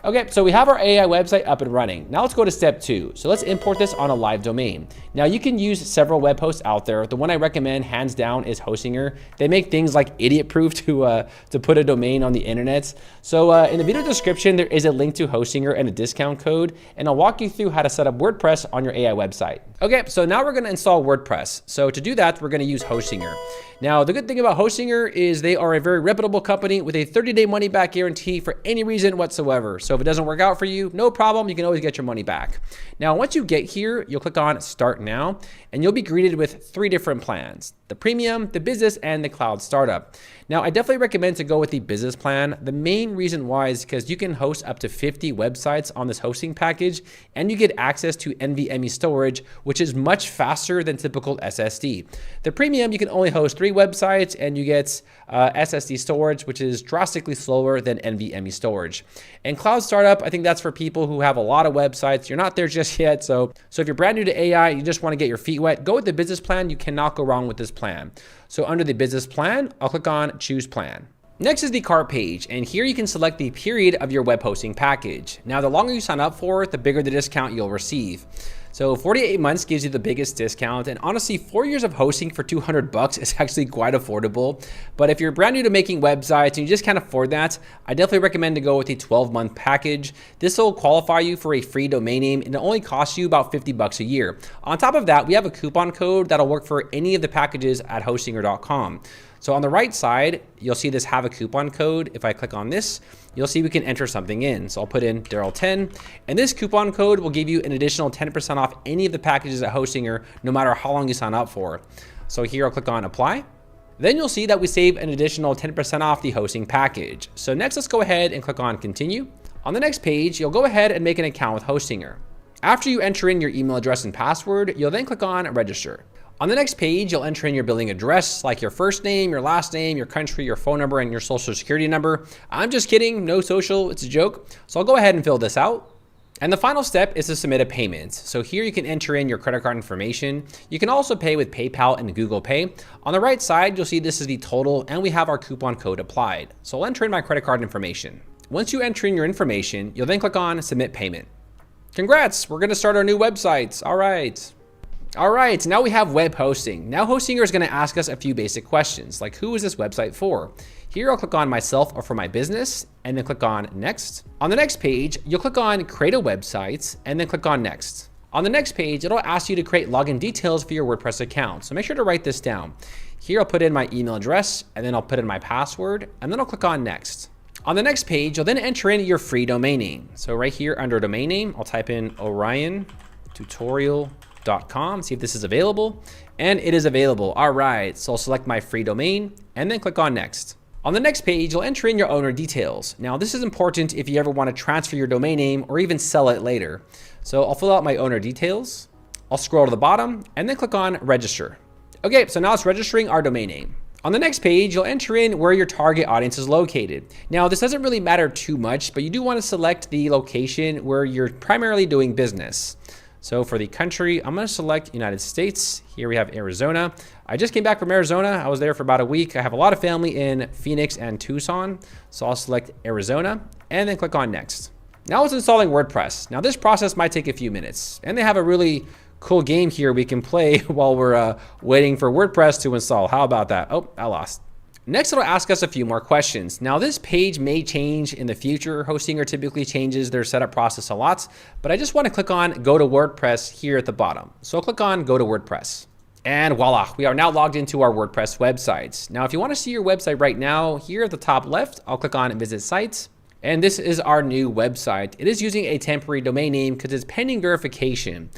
Okay, so we have our AI website up and running. Now let's go to step 2. So let's import this on a live domain. Now you can use several web hosts out there. The one I recommend hands down is Hostinger. They make things like idiot proof to put a domain on the internet. So in the video description, there is a link to Hostinger and a discount code, and I'll walk you through how to set up WordPress on your AI website. Okay, so now we're gonna install WordPress. So to do that, we're gonna use Hostinger. Now, the good thing about Hostinger is they are a very reputable company with a 30-day money-back guarantee for any reason whatsoever. So if it doesn't work out for you, no problem, you can always get your money back. Now, once you get here, you'll click on Start Now, and you'll be greeted with 3 different plans: the Premium, the Business, and the Cloud Startup. Now, I definitely recommend to go with the Business plan. The main reason why is because you can host up to 50 websites on this hosting package, and you get access to NVMe storage, which is much faster than typical SSD. The Premium, you can only host 3 websites, and you get SSD storage, which is drastically slower than NVMe storage. And Cloud Startup, I think that's for people who have a lot of websites. You're not there just yet. So if you're brand new to AI, you just want to get your feet wet, go with the Business plan. You cannot go wrong with this plan. So under the Business plan, I'll click on Choose Plan. Next is the cart page, and here you can select the period of your web hosting package. Now, the longer you sign up for it, the bigger the discount you'll receive. So 48 months gives you the biggest discount, and honestly, 4 years of hosting for $200 is actually quite affordable. But if you're brand new to making websites and you just can't afford that, I definitely recommend to go with the 12-month package. This will qualify you for a free domain name, and it only costs you about $50 a year. On top of that, we have a coupon code that'll work for any of the packages at hostinger.com. So on the right side, you'll see this have a coupon code. If I click on this, you'll see we can enter something in. So I'll put in Darrel 10, and this coupon code will give you an additional 10% off any of the packages at Hostinger, no matter how long you sign up for. So here I'll click on apply. Then you'll see that we save an additional 10% off the hosting package. So next, let's go ahead and click on continue. On the next page, you'll go ahead and make an account with Hostinger. After you enter in your email address and password, you'll then click on register. On the next page, you'll enter in your billing address, like your first name, your last name, your country, your phone number, and your social security number. I'm just kidding, no social, it's a joke. So I'll go ahead and fill this out. And the final step is to submit a payment. So here you can enter in your credit card information. You can also pay with PayPal and Google Pay. On the right side, you'll see this is the total, and we have our coupon code applied. So I'll enter in my credit card information. Once you enter in your information, you'll then click on submit payment. Congrats, we're gonna start our new websites, all right. All right, now we have web hosting. Now Hostinger is going to ask us a few basic questions, like who is this website for? Here I'll click on myself or for my business, and then click on next. On the next page, you'll click on create a website, and then click on next. On the next page, it'll ask you to create login details for your WordPress account. So make sure to write this down. Here I'll put in my email address, and then I'll put in my password, and then I'll click on next. On the next page, you'll then enter in your free domain name. So right here under domain name, I'll type in Orion tutorial.com, see if this is available, and it is available. All right, so I'll select my free domain and then click on next. On the next page, you'll enter in your owner details. Now this is important if you ever want to transfer your domain name or even sell it later. So I'll fill out my owner details. I'll scroll to the bottom and then click on register. Okay, so now it's registering our domain name. On the next page, you'll enter in where your target audience is located. Now, this doesn't really matter too much, but you do want to select the location where you're primarily doing business. So for the country, I'm going to select United States. Here we have Arizona. I just came back from Arizona. I was there for about a week. I have a lot of family in Phoenix and Tucson. So I'll select Arizona and then click on next. Now it's installing WordPress. Now this process might take a few minutes, and they have a really cool game here we can play while we're waiting for WordPress to install. How about that? Oh, I lost. Next, it'll ask us a few more questions. Now, this page may change in the future. Hostinger typically changes their setup process a lot, but I just want to click on Go to WordPress here at the bottom. So I'll click on Go to WordPress. And voila, we are now logged into our WordPress websites. Now, if you want to see your website right now, here at the top left, I'll click on Visit Sites. And this is our new website. It is using a temporary domain name because it's pending verification.